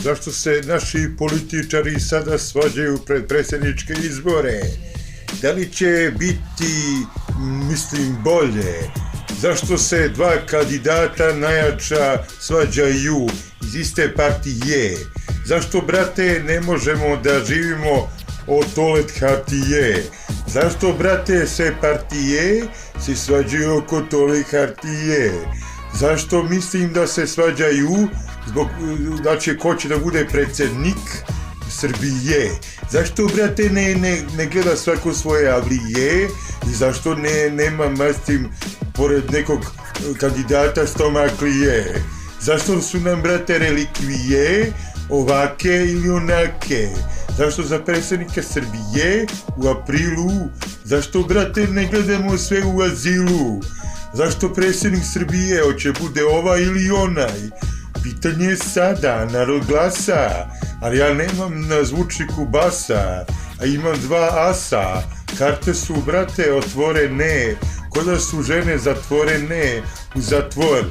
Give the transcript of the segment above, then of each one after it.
Zašto se naši političari sada svađaju pred predsjedničke izbore? Da li će biti, bolje? Zašto se dva kandidata najjača svađaju iz iste partije? Zašto, brate, ne možemo da živimo od toalet hartije? Zašto, brate, sve partije se svađaju oko toalet hartije? Zašto mislim da se svađaju zbog, znači, ko će da bude predsjednik Srbije? Zašto, brate, ne gleda svako svoje avlije? I zašto nema mastim pored nekog kandidata stomaklije? Zašto su nam, brate, relikvije ovake ili onake? Zašto za predsjednika Srbije u aprilu? Zašto, brate, ne gledamo sve u azilu? Zašto predsjednik Srbije hoće bude ova ili onaj? Pitanje je sada, narod glasa, ali ja nemam na zvučniku basa, a imam 2 asa. Karte su, brate, otvorene, ko da su žene zatvorene u zatvor.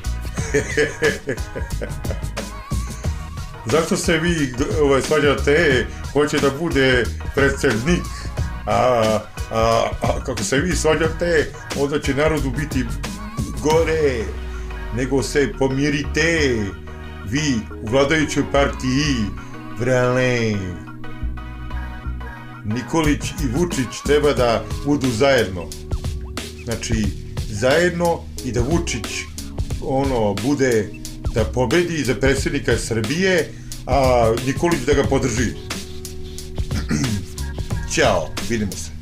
Zašto se vi svađate, hoće da bude predsjednik, a kako se vi svađate, onda će narodu biti gore, nego se pomirite, vi u vladajućoj partiji, vrale. Nikolić i Vučić treba da budu zajedno. Znači, zajedno i da Vučić bude da pobedi za predsjednika Srbije, a Nikolić da ga podrži. Ćao, vidimo se.